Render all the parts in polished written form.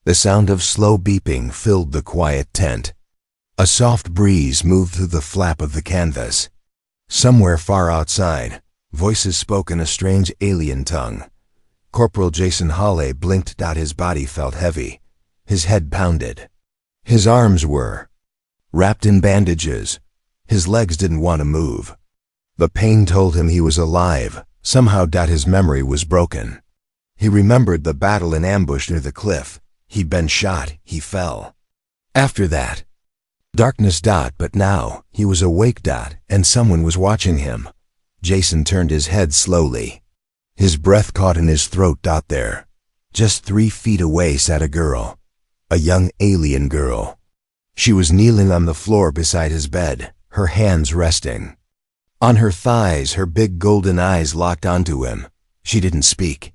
The sound of slow beeping filled the quiet tent. A soft breeze moved through the flap of the canvas. Somewhere far outside, voices spoke in a strange alien tongue. Corporal Jason Hawley blinked. His body felt heavy. His head pounded. His arms were wrapped in bandages. His legs didn't want to move. The pain told him he was alive. Somehow his memory was broken. He remembered the battle in ambush near the cliff. He'd been shot. He fell. After that, darkness. But now, he was awake. And someone was watching him. Jason turned his head slowly. His breath caught in his throat. There, just 3 feet away, sat a girl. A young alien girl. She was kneeling on the floor beside his bed, her hands resting on her thighs, her big golden eyes locked onto him. She didn't speak.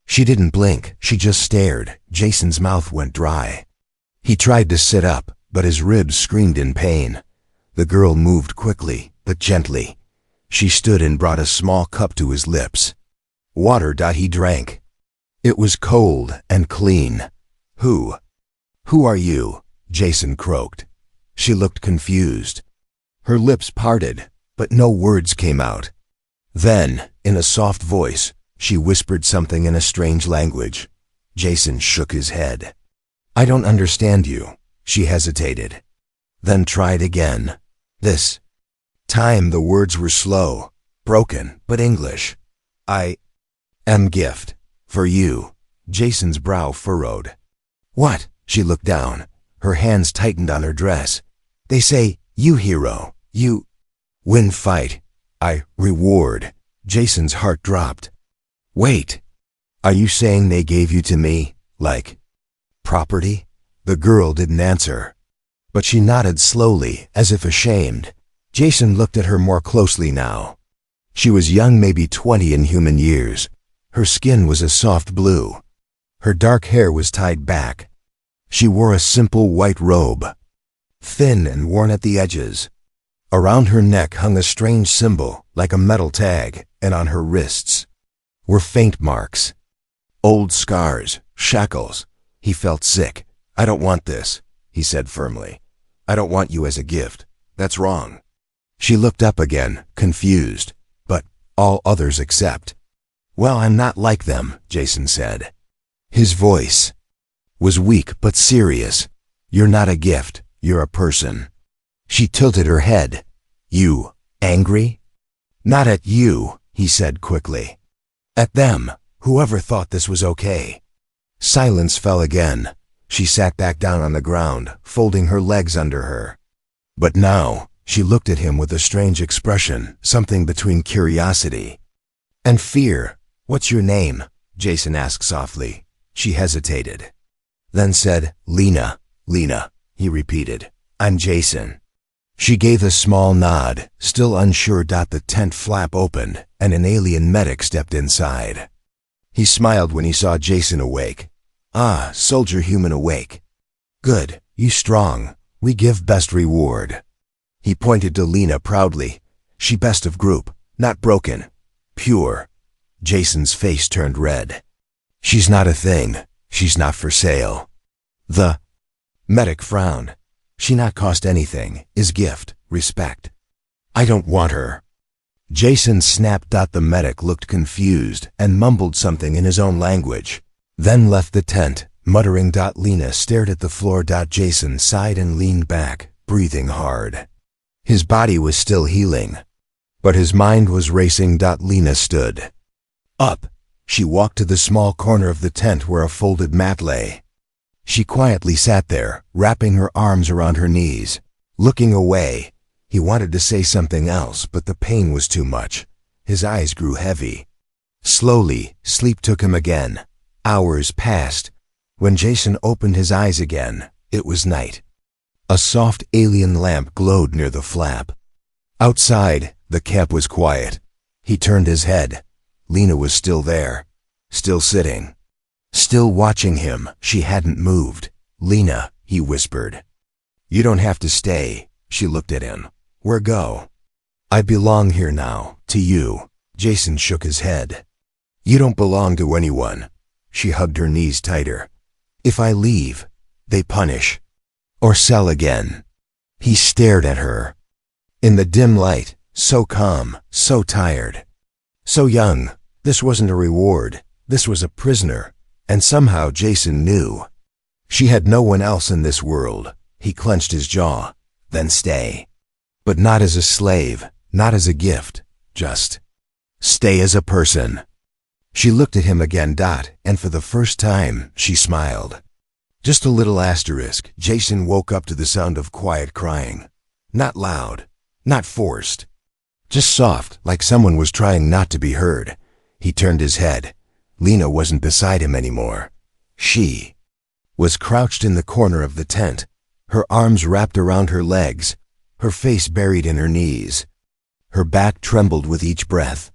She didn't blink. She just stared. Jason's mouth went dry. He tried to sit up, but his ribs screamed in pain. The girl moved quickly, but gently. She stood and brought a small cup to his lips. Water. He drank. It was cold and clean. Who are you? Jason croaked. She looked confused. Her lips parted, but no words came out. Then, in a soft voice, she whispered something in a strange language. Jason shook his head. I don't understand you. She hesitated. Then tried again. This time the words were slow, broken, but English. I am gift for you. Jason's brow furrowed. What? She looked down. Her hands tightened on her dress. They say, you hero. You win fight. I reward. Jason's heart dropped. Wait. Are you saying they gave you to me, like property? The girl didn't answer, but she nodded slowly, as if ashamed. Jason looked at her more closely now. She was young, maybe 20 in human years. Her skin was a soft blue. Her dark hair was tied back. She wore a simple white robe, thin and worn at the edges. Around her neck hung a strange symbol, like a metal tag, and on her wrists were faint marks. Old scars, shackles. He felt sick. I don't want this, he said firmly. I don't want you as a gift. That's wrong. She looked up again, confused. But all others accept. Well, I'm not like them, Jason said. His voice was weak but serious. You're not a gift, you're a person. She tilted her head. You angry? Not at you, he said quickly. At them, whoever thought this was okay. Silence fell again. She sat back down on the ground, folding her legs under her. But now, she looked at him with a strange expression, something between curiosity and fear. What's your name? Jason asked softly. She hesitated, then said, Lena. Lena, he repeated. I'm Jason. She gave a small nod, still unsure. The tent flap opened, and an alien medic stepped inside. He smiled when he saw Jason awake. Ah, soldier human awake. Good, you strong. We give best reward. He pointed to Lena proudly. She best of group, not broken, pure. Jason's face turned red. She's not a thing. She's not for sale. The medic frowned. She not cost anything, is gift, respect. I don't want her. Jason snapped. The medic looked confused and mumbled something in his own language, then left the tent, muttering. Lena stared at the floor. Jason sighed and leaned back, breathing hard. His body was still healing, but his mind was racing. Lena stood up. She walked to the small corner of the tent where a folded mat lay. She quietly sat there, wrapping her arms around her knees, looking away. He wanted to say something else, but the pain was too much. His eyes grew heavy. Slowly, sleep took him again. Hours passed. When Jason opened his eyes again, it was night. A soft alien lamp glowed near the flap. Outside, the camp was quiet. He turned his head. Lena was still there, still sitting, still watching him. She hadn't moved. Lena, he whispered. You don't have to stay. She looked at him. Where go? I belong here now, to you. Jason shook his head. You don't belong to anyone. She hugged her knees tighter. If I leave, they punish. Or sell again. He stared at her. In the dim light, so calm, so tired. So young, this wasn't a reward, this was a prisoner, and somehow Jason knew. She had no one else in this world. He clenched his jaw. Then stay. But not as a slave, not as a gift, just stay as a person. She looked at him again, and for the first time, she smiled. Just a little asterisk. Jason woke up to the sound of quiet crying. Not loud, not forced. Just soft, like someone was trying not to be heard. He turned his head. Lena wasn't beside him anymore. She was crouched in the corner of the tent, her arms wrapped around her legs, her face buried in her knees. Her back trembled with each breath.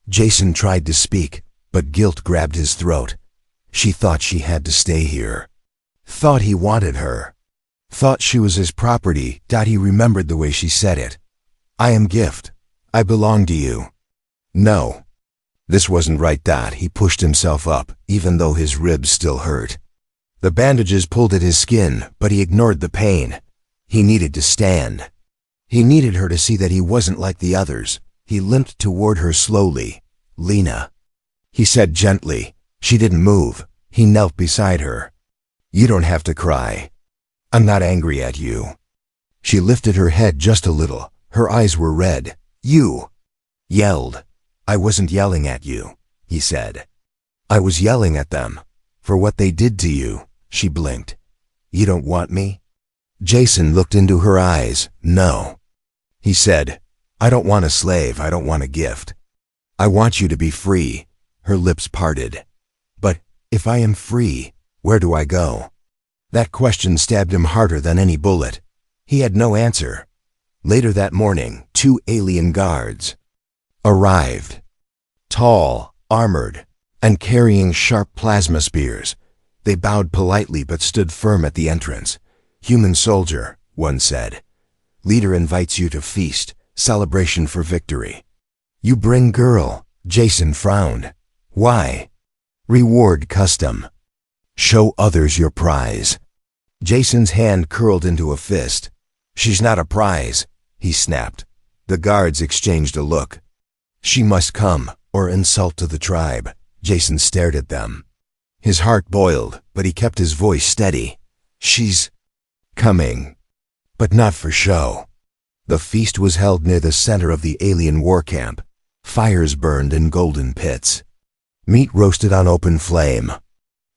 Jason tried to speak, but guilt grabbed his throat. She thought she had to stay here. Thought he wanted her. Thought she was his property. He remembered the way she said it. I am gift. I belong to you. No. This wasn't right. He pushed himself up, even though his ribs still hurt. The bandages pulled at his skin, but he ignored the pain. He needed to stand. He needed her to see that he wasn't like the others. He limped toward her slowly. Lena. He said gently. She didn't move. He knelt beside her. You don't have to cry. I'm not angry at you. She lifted her head just a little. Her eyes were red. You yelled. I wasn't yelling at you, he said. I was yelling at them. For what they did to you. She blinked. You don't want me? Jason looked into her eyes. No. He said, I don't want a slave. I don't want a gift. I want you to be free. Her lips parted. But if I am free, where do I go? That question stabbed him harder than any bullet. He had no answer. Later that morning, 2 alien guards arrived. Tall, armored, and carrying sharp plasma spears. They bowed politely but stood firm at the entrance. Human soldier, one said. Leader invites you to feast, celebration for victory. You bring girl, Jason frowned. Why? Reward custom. Show others your prize. Jason's hand curled into a fist. She's not a prize, he snapped. The guards exchanged a look. She must come, or insult to the tribe. Jason stared at them. His heart boiled, but he kept his voice steady. She's coming, but not for show. The feast was held near the center of the alien war camp. Fires burned in golden pits. Meat roasted on open flame.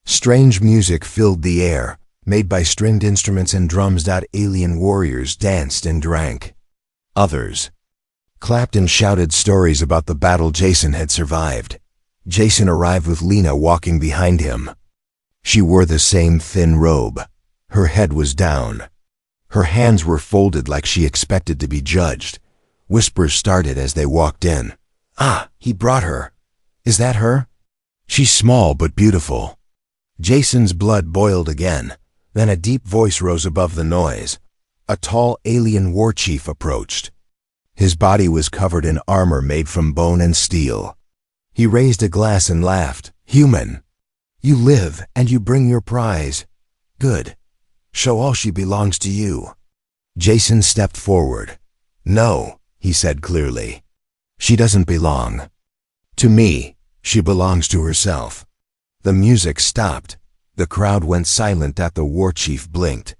Strange music filled the air, made by stringed instruments and drums. Alien warriors danced and drank. Others clapped and shouted stories about the battle Jason had survived. Jason arrived with Lena walking behind him. She wore the same thin robe. Her head was down. Her hands were folded like she expected to be judged. Whispers started as they walked in. Ah, he brought her. Is that her? She's small but beautiful. Jason's blood boiled again. Then a deep voice rose above the noise. A tall alien war chief approached. His body was covered in armor made from bone and steel. He raised a glass and laughed. Human, you live and you bring your prize. Good. Show all she belongs to you. Jason stepped forward. No, he said clearly. She doesn't belong to me. She belongs to herself. The music stopped. The crowd went silent. The war chief blinked.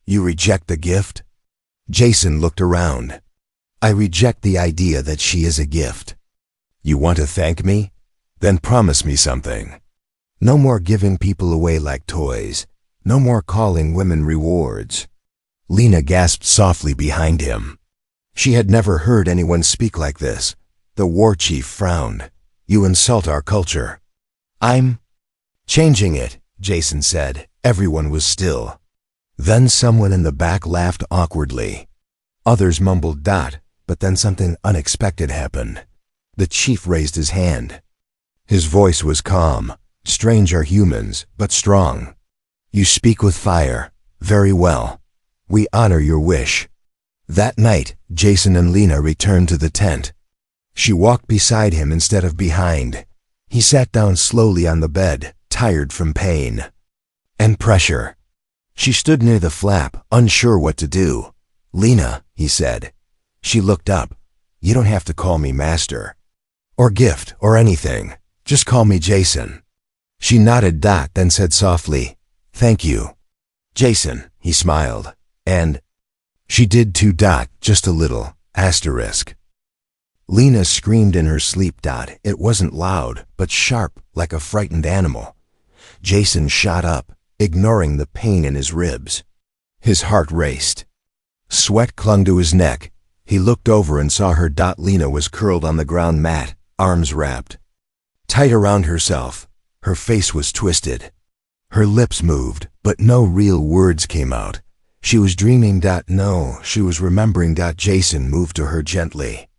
You reject the gift? Jason looked around. I reject the idea that she is a gift. You want to thank me? Then promise me something. No more giving people away like toys. No more calling women rewards. Lena gasped softly behind him. She had never heard anyone speak like this. The war chief frowned. You insult our culture. I'm changing it, Jason said. Everyone was still. Then someone in the back laughed awkwardly. Others mumbled but then something unexpected happened. The chief raised his hand. His voice was calm. Strange are humans, but strong. You speak with fire. Very well. We honor your wish. That night, Jason and Lena returned to the tent. She walked beside him instead of behind. He sat down slowly on the bed, tired from pain. and pressure. She stood near the flap, unsure what to do. "Lena," he said. She looked up. "You don't have to call me master. Or gift, or anything. Just call me Jason." She nodded, then said softly, "Thank you." "Jason," he smiled. "And?" She did too, just a little, asterisk. Lena screamed in her sleep. It wasn't loud, but sharp, like a frightened animal. Jason shot up, ignoring the pain in his ribs. His heart raced. Sweat clung to his neck. He looked over and saw her. Lena was curled on the ground mat, arms wrapped tight around herself. Her face was twisted. Her lips moved, but no real words came out. She was dreaming. No, she was remembering. Jason moved to her gently.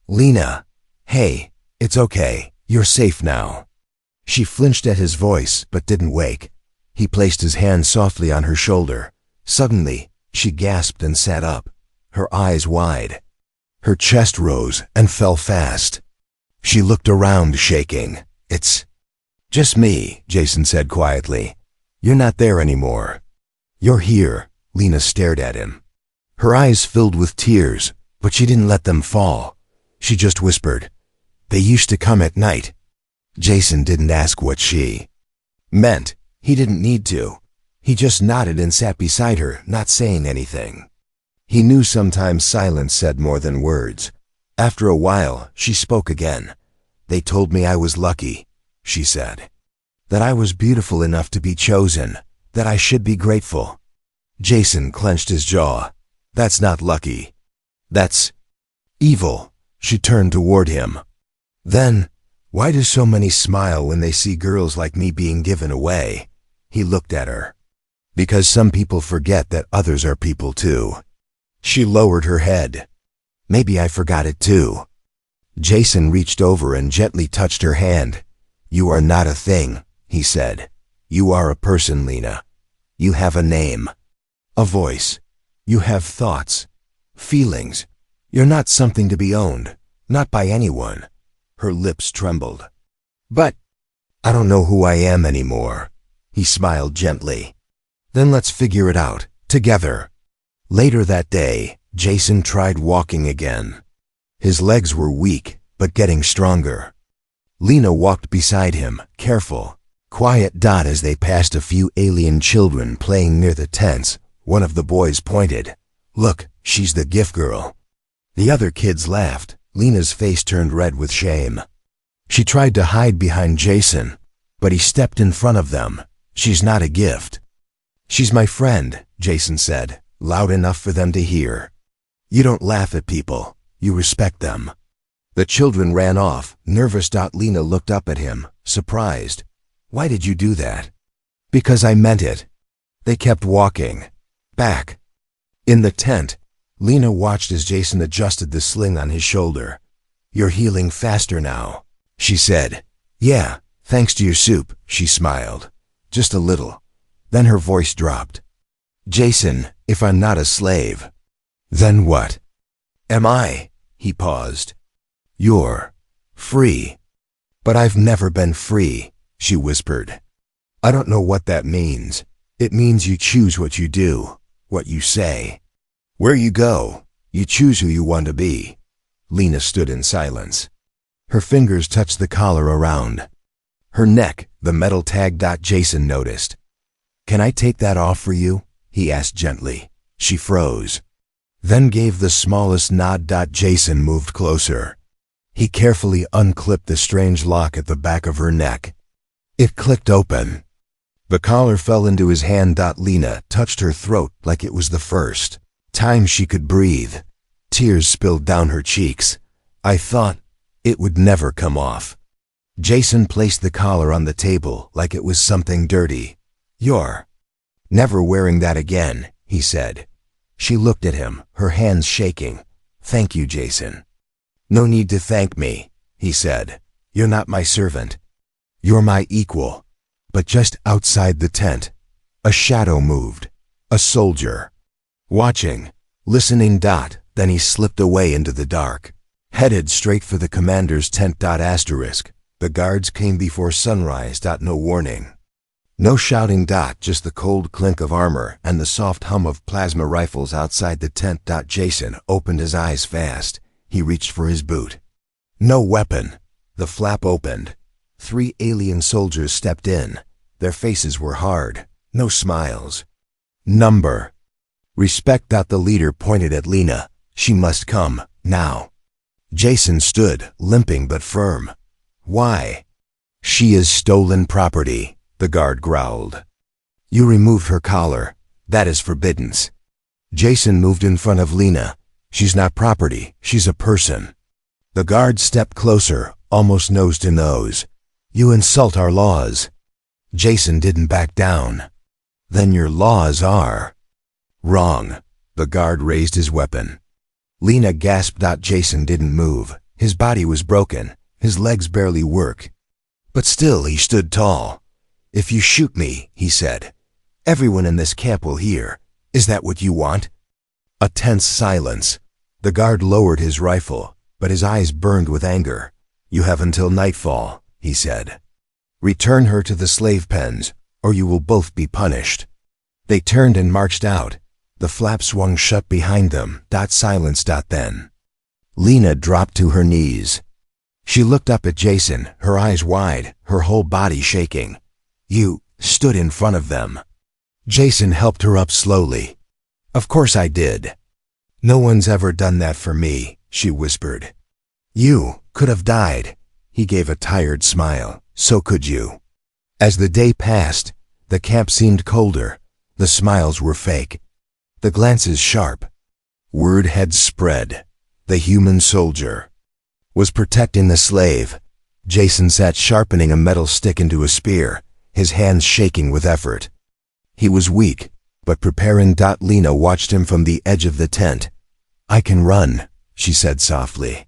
"Lena, hey, it's okay. You're safe now." She flinched at his voice, but didn't wake. He placed his hand softly on her shoulder. Suddenly, she gasped and sat up, her eyes wide. Her chest rose and fell fast. She looked around, shaking. "It's just me," Jason said quietly. "You're not there anymore. You're here." Lena stared at him. Her eyes filled with tears, but she didn't let them fall. She just whispered, "They used to come at night." Jason didn't ask what she meant. He didn't need to. He just nodded and sat beside her, not saying anything. He knew sometimes silence said more than words. After a while, she spoke again. "They told me I was lucky," she said. "That I was beautiful enough to be chosen, that I should be grateful." Jason clenched his jaw. "That's not lucky. That's evil." She turned toward him. "Then, why do so many smile when they see girls like me being given away?" He looked at her. "Because some people forget that others are people too." She lowered her head. "Maybe I forgot it too." Jason reached over and gently touched her hand. "You are not a thing," he said. "You are a person, Lena. You have a name. A voice. You have thoughts. Feelings. You're not something to be owned. Not by anyone." Her lips trembled. "But I don't know who I am anymore." He smiled gently. "Then let's figure it out, together." Later that day, Jason tried walking again. His legs were weak, but getting stronger. Lena walked beside him, careful, quiet. As they passed a few alien children playing near the tents, one of the boys pointed. "Look, she's the gift girl." The other kids laughed. Lena's face turned red with shame. She tried to hide behind Jason, but he stepped in front of them. "She's not a gift." "She's my friend," Jason said, loud enough for them to hear. "You don't laugh at people. You respect them." The children ran off, nervous. Lena looked up at him, surprised. "Why did you do that?" "Because I meant it." They kept walking. Back. In the tent, Lena watched as Jason adjusted the sling on his shoulder. "You're healing faster now," she said. "Yeah, thanks to your soup," she smiled. "Just a little." Then her voice dropped. "Jason, if I'm not a slave, then what am I?" He paused. "You're free." "But I've never been free," she whispered. "I don't know what that means. It means you choose what you do, what you say. Where you go, you choose who you want to be." Lena stood in silence. Her fingers touched the collar around her neck, the metal tag. Jason noticed. "Can I take that off for you?" he asked gently. She froze, then gave the smallest nod. Jason moved closer. He carefully unclipped the strange lock at the back of her neck. It clicked open. The collar fell into his hand. Lena touched her throat like it was the first time she could breathe. Tears spilled down her cheeks. "I thought it would never come off." Jason placed the collar on the table like it was something dirty. "You're never wearing that again," he said. She looked at him, her hands shaking. "Thank you, Jason." "No need to thank me," he said. "You're not my servant. You're my equal." But just outside the tent, a shadow moved. A soldier. Watching, listening. Then he slipped away into the dark, headed straight for the commander's tent. The guards came before sunrise. No warning. No shouting. Just the cold clink of armor and the soft hum of plasma rifles outside the tent. Jason opened his eyes fast. He reached for his boot. No weapon. The flap opened. 3 alien soldiers stepped in. Their faces were hard. No smiles. Number. Respect. The leader pointed at Lena. She must come, now. Jason stood, limping but firm. Why? She is stolen property, the guard growled. You removed her collar. That is forbidden. Jason moved in front of Lena. She's not property, she's a person. The guard stepped closer, almost nose to nose. You insult our laws. Jason didn't back down. Then your laws are wrong. The guard raised his weapon. Lena gasped. Jason didn't move. His body was broken. His legs barely worked. But still he stood tall. If you shoot me, he said, everyone in this camp will hear. Is that what you want? A tense silence. The guard lowered his rifle, but his eyes burned with anger. You have until nightfall, he said. Return her to the slave pens, or you will both be punished. They turned and marched out. The flap swung shut behind them. Silence. Then Lena dropped to her knees. She looked up at Jason, her eyes wide, her whole body shaking. You stood in front of them. Jason helped her up slowly. Of course I did. No one's ever done that for me, she whispered. You could have died. He gave a tired smile. So could you. As the day passed, the camp seemed colder. The smiles were fake. The glances sharp. Word had spread. The human soldier was protecting the slave. Jason sat sharpening a metal stick into a spear, his hands shaking with effort. He was weak, but preparing. Lena watched him from the edge of the tent. I can run, she said softly.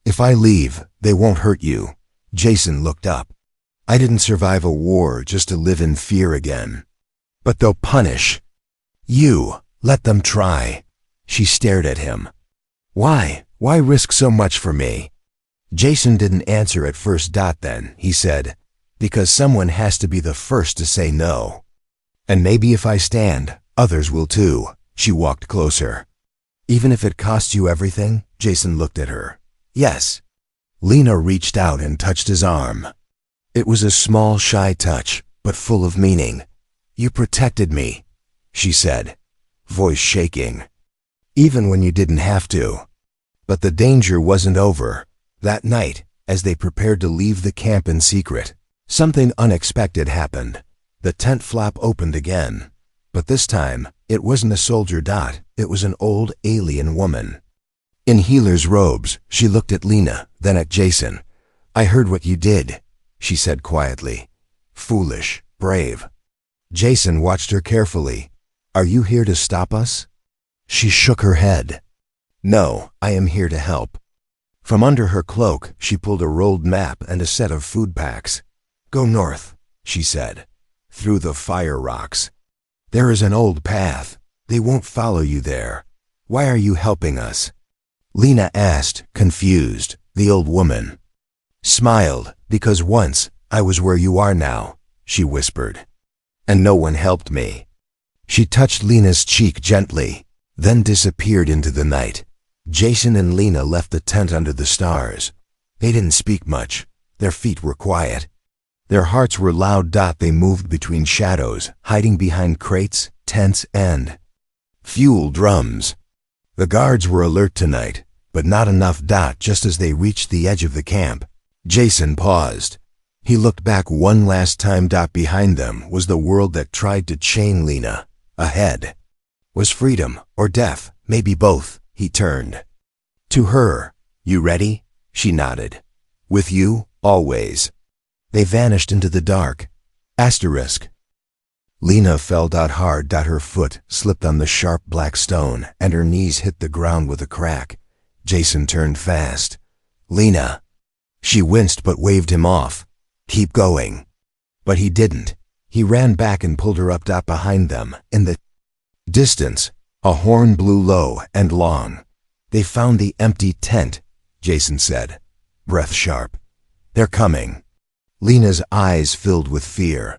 If I leave, they won't hurt you. Jason looked up. I didn't survive a war just to live in fear again. But they'll punish. You, let them try. She stared at him. Why? Why risk so much for me? Jason didn't answer at first. Then he said, because someone has to be the first to say no. And maybe if I stand, others will too. She walked closer. Even if it costs you everything? Jason looked at her. Yes. Lena reached out and touched his arm. It was a small, shy touch, but full of meaning. You protected me, she said, voice shaking. Even when you didn't have to. But the danger wasn't over. That night, as they prepared to leave the camp in secret, something unexpected happened. The tent flap opened again. But this time, it wasn't a soldier. It was an old alien woman. In healer's robes, she looked at Lena, then at Jason. I heard what you did, she said quietly. Foolish, brave. Jason watched her carefully. Are you here to stop us? She shook her head. No, I am here to help. From under her cloak, she pulled a rolled map and a set of food packs. Go north, she said, through the fire rocks. There is an old path. They won't follow you there. Why are you helping us? Lena asked, confused. The old woman smiled. Because once, I was where you are now, she whispered. And no one helped me. She touched Lena's cheek gently, then disappeared into the night. Jason and Lena left the tent under the stars. They didn't speak much. Their feet were quiet. Their hearts were loud. They moved between shadows, hiding behind crates, tents, and fuel drums. The guards were alert tonight, but not enough. Just as they reached the edge of the camp, Jason paused. He looked back one last time. Behind them was the world that tried to chain Lena. Ahead was freedom or death, maybe both. He turned to her. You ready? She nodded. With you, always. They vanished into the dark. Asterisk. Lena fell hard. Her foot slipped on the sharp black stone, and her knees hit the ground with a crack. Jason turned fast. Lena. She winced but waved him off. Keep going. But he didn't. He ran back and pulled her up. Behind them, in the distance, a horn blew low and long. They found the empty tent, Jason said, breath sharp. They're coming. Lena's eyes filled with fear.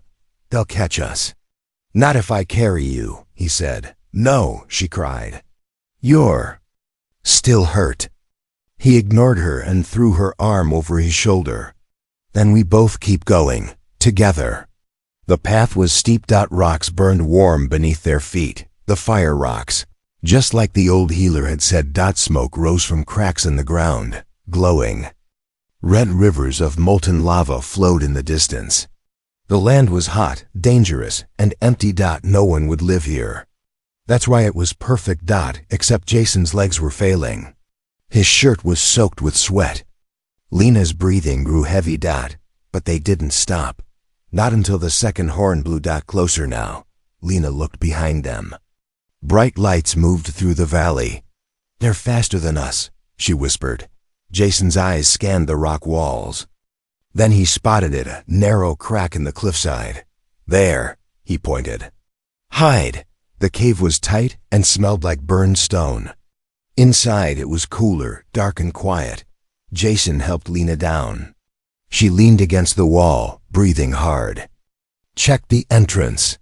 they'll catch us." "Not if I carry you," he said. "No," she cried. "You're still hurt." He ignored her and threw her arm over his shoulder. "Then we both keep going, together." The path was steep. Rocks burned warm beneath their feet, the fire rocks. Just like the old healer had said, smoke rose from cracks in the ground, glowing. Red rivers of molten lava flowed in the distance. The land was hot, dangerous, and empty. No one would live here. That's why it was perfect. Except Jason's legs were failing. His shirt was soaked with sweat. Lena's breathing grew heavy. But they didn't stop. Not until the second horn blew. Closer now. Lena looked behind them. Bright lights moved through the valley. "They're faster than us," she whispered. Jason's eyes scanned the rock walls. Then he spotted it, a narrow crack in the cliffside. "There," he pointed. "Hide." The cave was tight and smelled like burned stone. Inside it was cooler, dark and quiet. Jason helped Lena down. She leaned against the wall, breathing hard. "Check the entrance."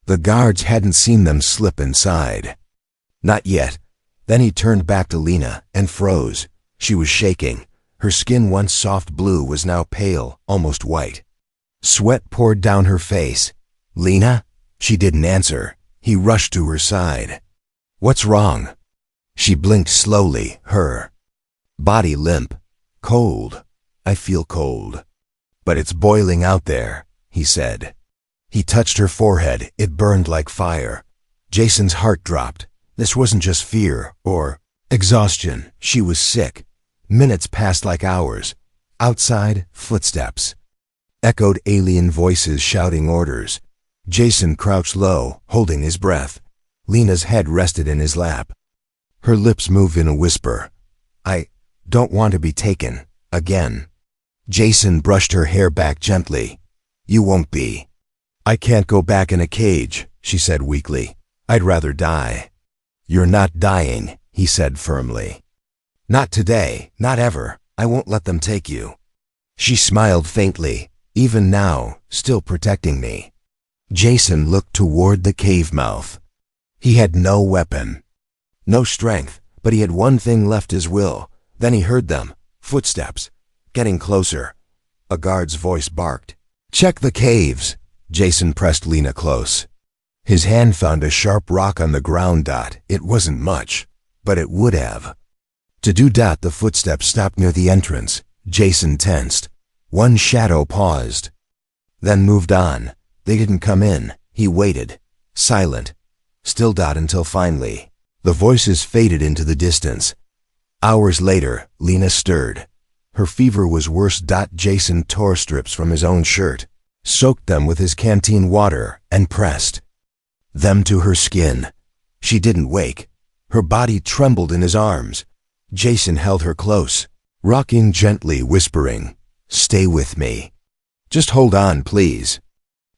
The guards hadn't seen them slip inside. Not yet. Then he turned back to Lena and froze. She was shaking. Her skin, once soft blue, was now pale, almost white. Sweat poured down her face. "Lena?" She didn't answer. He rushed to her side. "What's wrong?" She blinked slowly, her body limp. "Cold. I feel cold." "But it's boiling out there," he said. He touched her forehead. It burned like fire. Jason's heart dropped. This wasn't just fear or exhaustion. She was sick. Minutes passed like hours. Outside, footsteps. Echoed alien voices shouting orders. Jason crouched low, holding his breath. Lena's head rested in his lap. Her lips moved in a whisper. "I don't want to be taken again." Jason brushed her hair back gently. "You won't be." "I can't go back in a cage," she said weakly. "I'd rather die." "You're not dying," he said firmly. "Not today, not ever. I won't let them take you." She smiled faintly. "Even now, still protecting me." Jason looked toward the cave mouth. He had no weapon, no strength, but he had one thing left, his will. Then he heard them, footsteps, getting closer. A guard's voice barked. "Check the caves." Jason pressed Lena close. His hand found a sharp rock on the ground. It wasn't much, but it would have. To do that, the footsteps stopped near the entrance. Jason tensed. One shadow paused, then moved on. They didn't come in. He waited, silent, still. Until finally, the voices faded into the distance. Hours later, Lena stirred. Her fever was worse. Jason tore strips from his own shirt, soaked them with his canteen water, and pressed them to her skin. She didn't wake. Her body trembled in his arms. Jason held her close, rocking gently, whispering, "Stay with me. Just hold on, please."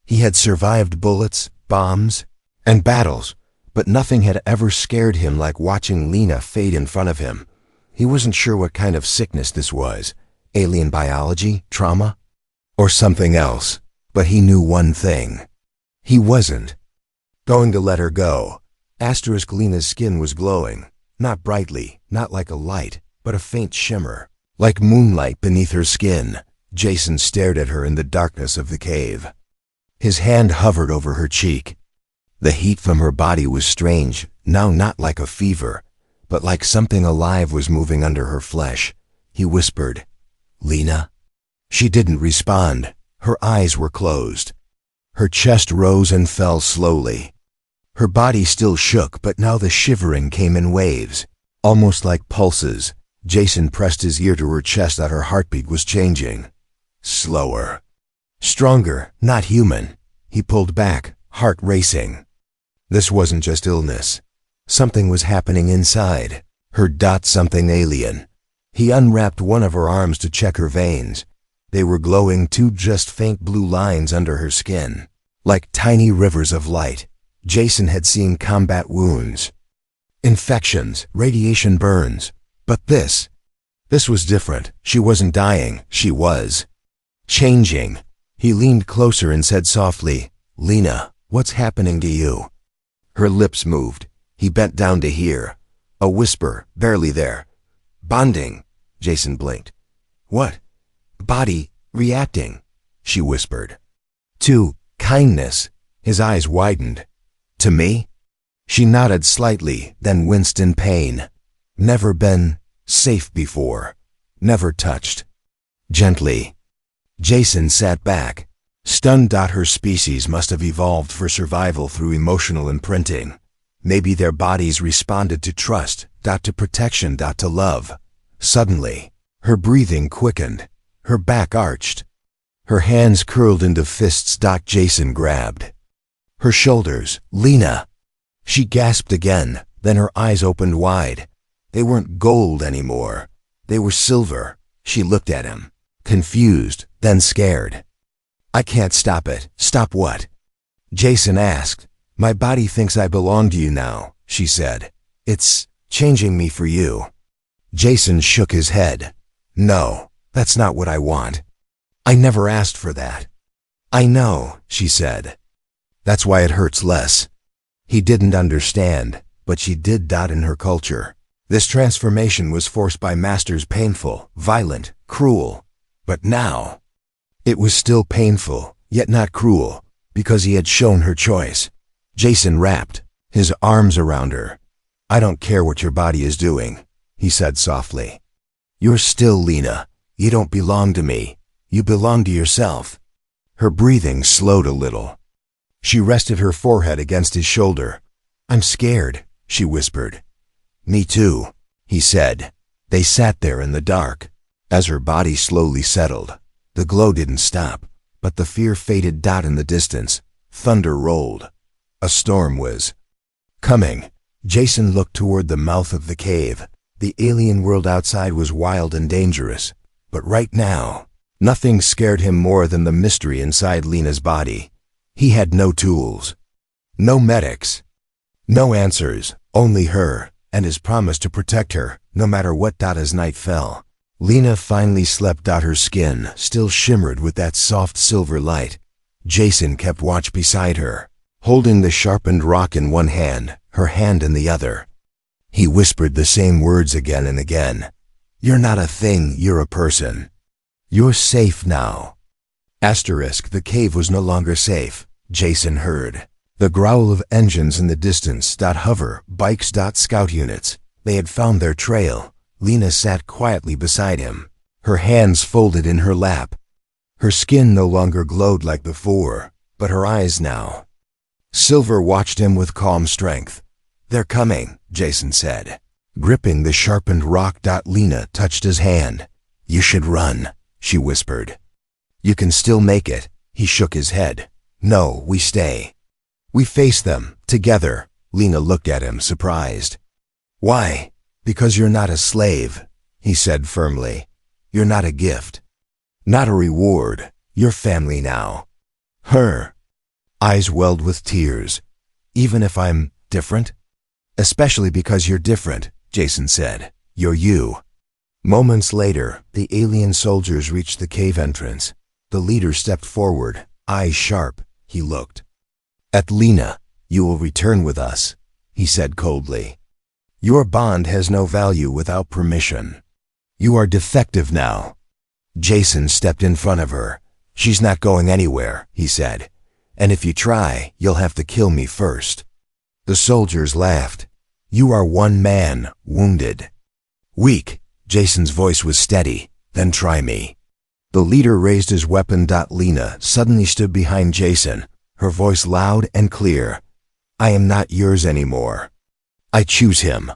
He had survived bullets, bombs, and battles, but nothing had ever scared him like watching Lena fade in front of him. He wasn't sure what kind of sickness this was, alien biology, trauma, or something else, but he knew one thing. He wasn't going to let her go. Lena's skin was glowing, not brightly, not like a light, but a faint shimmer, like moonlight beneath her skin. Jason stared at her in the darkness of the cave. His hand hovered over her cheek. The heat from her body was strange, now not like a fever, but like something alive was moving under her flesh. He whispered, "Lena?" She didn't respond. Her eyes were closed. Her chest rose and fell slowly. Her body still shook, but now the shivering came in waves, almost like pulses. Jason pressed his ear to her chest. Her heartbeat was changing. Slower. Stronger, not human. He pulled back, heart racing. This wasn't just illness. Something was happening inside her. Something alien. He unwrapped one of her arms to check her veins. They were glowing, two just faint blue lines under her skin, like tiny rivers of light. Jason had seen combat wounds, infections, radiation burns. But this was different. She wasn't dying. She was changing. He leaned closer and said softly, Lena, what's happening to you? Her lips moved. He bent down to hear. A whisper, barely there. Bonding, Jason blinked. What? Body reacting, she whispered. To kindness. His eyes widened. To me? She nodded slightly, then winced in pain. Never been safe before. Never touched. Gently. Jason sat back. Stunned. Her species must have evolved for survival through emotional imprinting. Maybe their bodies responded to trust, to protection, to love. Suddenly, her breathing quickened. Her back arched. Her hands curled into fists. Jason grabbed her shoulders. Lena! She gasped again, then her eyes opened wide. They weren't gold anymore. They were silver. She looked at him, confused, then scared. I can't stop it. Stop what? Jason asked. My body thinks I belong to you now, she said. It's changing me for you. Jason shook his head. No, that's not what I want. I never asked for that. I know, she said. That's why it hurts less. He didn't understand, but she did. In her culture, this transformation was forced by masters, painful, violent, cruel. But now, it was still painful, yet not cruel, because he had shown her choice. Jason wrapped his arms around her. I don't care what your body is doing, he said softly. You're still Lena. You don't belong to me. You belong to yourself. Her breathing slowed a little. She rested her forehead against his shoulder. I'm scared, she whispered. Me too, he said. They sat there in the dark. As her body slowly settled, the glow didn't stop, but the fear faded. In the distance, thunder rolled. A storm was coming. Jason looked toward the mouth of the cave. The alien world outside was wild and dangerous, but right now, nothing scared him more than the mystery inside Lena's body. He had no tools, no medics, no answers, only her, and his promise to protect her, no matter what. As night fell, Lena finally slept. Her skin still shimmered with that soft silver light. Jason kept watch beside her, holding the sharpened rock in one hand, her hand in the other. He whispered the same words again and again. You're not a thing, you're a person. You're safe now. The cave was no longer safe, Jason heard. The growl of engines in the distance. Hover, bikes. Scout units. They had found their trail. Lena sat quietly beside him, her hands folded in her lap. Her skin no longer glowed like before, but her eyes now. Silver watched him with calm strength. They're coming, Jason said, gripping the sharpened rock. Lena touched his hand. You should run, she whispered. You can still make it. He shook his head. No, we stay. We face them, together. Lena looked at him, surprised. Why? Because you're not a slave, he said firmly. You're not a gift. Not a reward. You're family now. Her eyes welled with tears. Even if I'm different? Especially because you're different, Jason said. You're you. Moments later, the alien soldiers reached the cave entrance. The leader stepped forward, eyes sharp. He looked at Lena. You will return with us, he said coldly. Your bond has no value without permission. You are defective now. Jason stepped in front of her. She's not going anywhere, he said. And if you try, you'll have to kill me first. The soldiers laughed. You are one man, wounded. Weak. Jason's voice was steady. Then try me. The leader raised his weapon. Lena suddenly stood behind Jason, her voice loud and clear. I am not yours anymore. I choose him.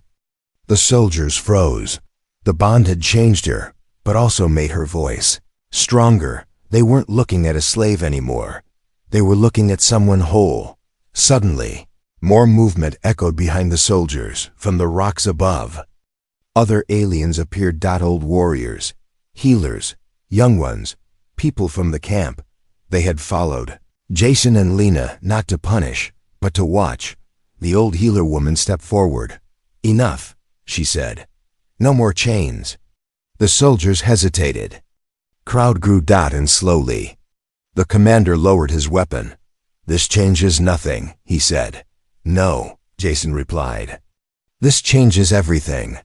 The soldiers froze. The bond had changed her, but also made her voice stronger. They weren't looking at a slave anymore. They were looking at someone whole. Suddenly, more movement echoed behind the soldiers, from the rocks above. Other aliens appeared. Old warriors, healers, young ones, people from the camp. They had followed Jason and Lena, not to punish, but to watch. The old healer woman stepped forward. Enough, she said. No more chains. The soldiers hesitated. Crowd grew. And slowly, the commander lowered his weapon. This changes nothing, he said. No, Jason replied. This changes everything.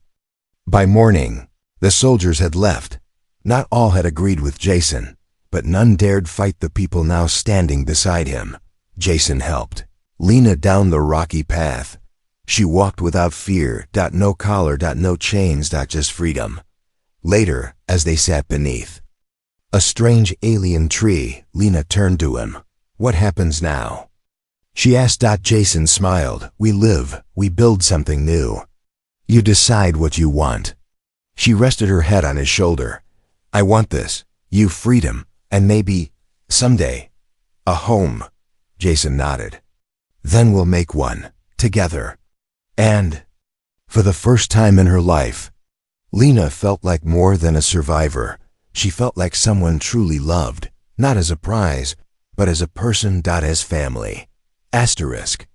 By morning, the soldiers had left. Not all had agreed with Jason, but none dared fight the people now standing beside him. Jason helped Lena down the rocky path. She walked without fear, no collar, no chains, just freedom. Later, as they sat beneath a strange alien tree, Lena turned to him. What happens now? She asked. Jason smiled. We live, we build something new. You decide what you want. She rested her head on his shoulder. I want this, you freedom, and maybe, someday, a home. Jason nodded. Then we'll make one, together. And, for the first time in her life, Lena felt like more than a survivor. She felt like someone truly loved, not as a prize, but as a person. As family. Asterisk.